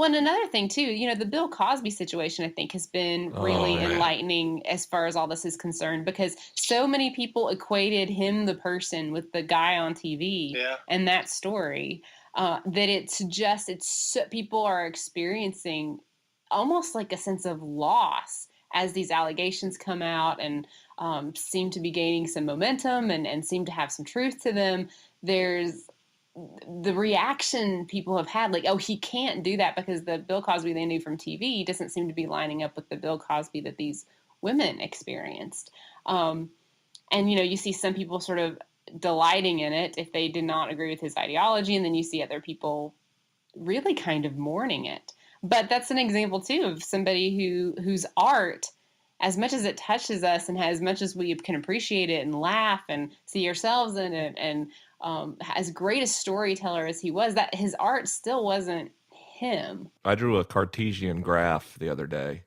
Well, and another thing too, the Bill Cosby situation, I think, has been Oh, really man. enlightening as far as all this is concerned because so many people equated him, the person, with the guy on TV. Yeah. And that story. That people are experiencing almost like a sense of loss as these allegations come out and seem to be gaining some momentum and seem to have some truth to them. There's the reaction people have had, like, oh, he can't do that because the Bill Cosby they knew from TV doesn't seem to be lining up with the Bill Cosby that these women experienced. And you see some people sort of delighting in it if they did not agree with his ideology, and then you see other people really kind of mourning it. But that's an example too of somebody whose art, as much as it touches us and as much as we can appreciate it and laugh and see ourselves in it, and as great a storyteller as he was, that his art still wasn't him. I drew a Cartesian graph the other day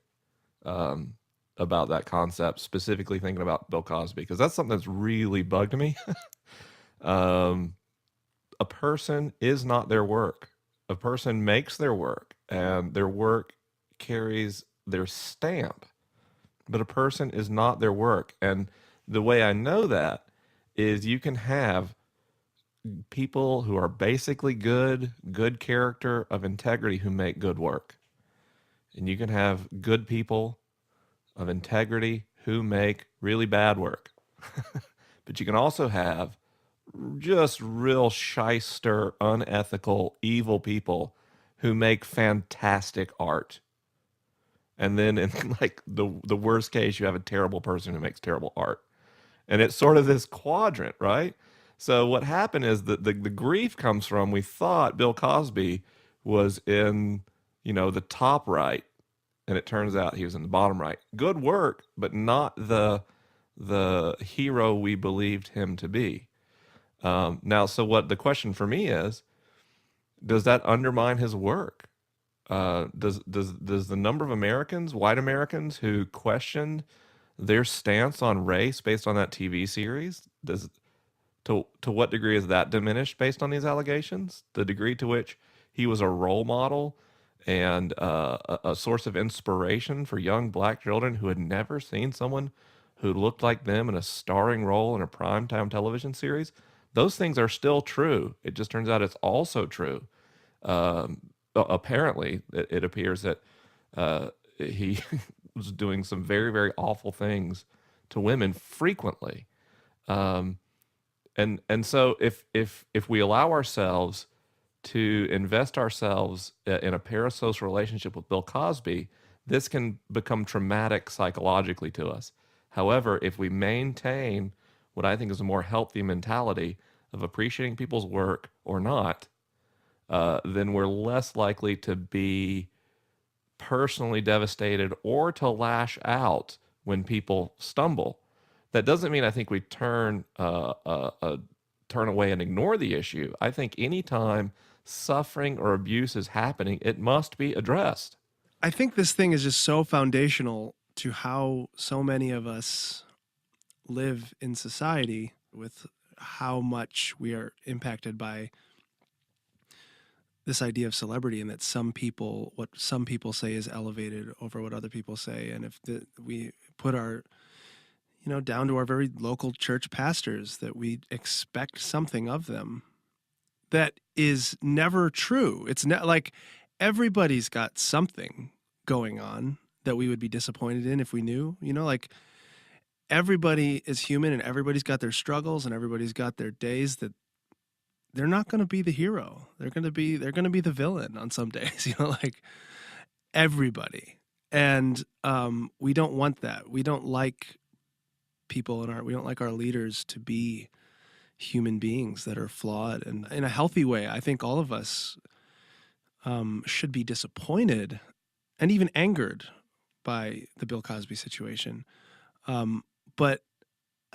um, about that concept, specifically thinking about Bill Cosby, because that's something that's really bugged me. um, a person is not their work. A person makes their work, and their work carries their stamp, but a person is not their work. And the way I know that is you can have people who are basically good character of integrity who make good work. And you can have good people of integrity who make really bad work. But you can also have just real shyster, unethical, evil people who make fantastic art. And then in like the worst case, you have a terrible person who makes terrible art. And it's sort of this quadrant, right? So what happened is that the grief comes from we thought Bill Cosby was in, the top right, and it turns out he was in the bottom right. Good work, but not the hero we believed him to be. Now, so what the question for me is, does that undermine his work? Does the number of Americans, white Americans, who questioned their stance on race based on that TV series, does to what degree is that diminished based on these allegations? The degree to which he was a role model and a source of inspiration for young black children who had never seen someone who looked like them in a starring role in a primetime television series. Those things are still true. It just turns out it's also true. Apparently, it appears that he was doing some very, very awful things to women frequently. Um, and so if we allow ourselves to invest ourselves in a parasocial relationship with Bill Cosby, this can become traumatic psychologically to us. However, if we maintain what I think is a more healthy mentality of appreciating people's work or not, then we're less likely to be personally devastated or to lash out when people stumble. That doesn't mean I think we turn away and ignore the issue. I think anytime suffering or abuse is happening, it must be addressed. I think this thing is just so foundational to how so many of us live in society, with how much we are impacted by this idea of celebrity, and that what some people say is elevated over what other people say. And if we put our, down to our very local church pastors, that we expect something of them that is never true. It's not like everybody's got something going on that we would be disappointed in if we knew, like everybody is human and everybody's got their struggles and everybody's got their days that they're not going to be the hero. They're going to be the villain on some days, like everybody. And we don't want that. We don't like we don't like our leaders to be human beings that are flawed. And in a healthy way, I think all of us should be disappointed and even angered by the Bill Cosby situation. But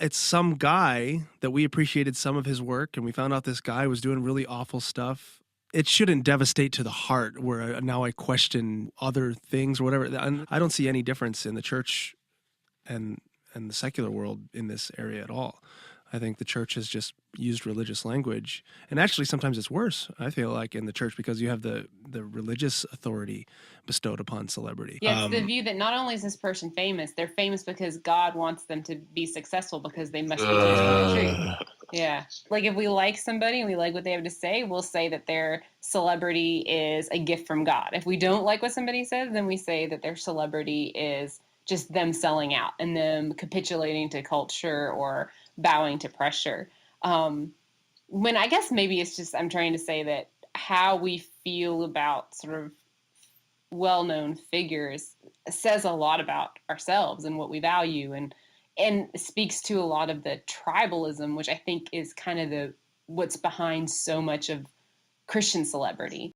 it's some guy that we appreciated some of his work, and we found out this guy was doing really awful stuff. It shouldn't devastate to the heart where now I question other things or whatever. And I don't see any difference in the church and the secular world in this area at all. I think the church has just used religious language, and actually sometimes it's worse, I feel like, in the church, because you have the religious authority bestowed upon celebrity. Yeah, it's the view that not only is this person famous, they're famous because God wants them to be successful because they must be teaching the truth. Yeah. Like if we like somebody and we like what they have to say, we'll say that their celebrity is a gift from God. If we don't like what somebody says, then we say that their celebrity is just them selling out and them capitulating to culture or bowing to pressure. When I guess maybe it's just I'm trying to say that how we feel about sort of well-known figures says a lot about ourselves and what we value, and speaks to a lot of the tribalism, which I think is kind of the what's behind so much of Christian celebrity.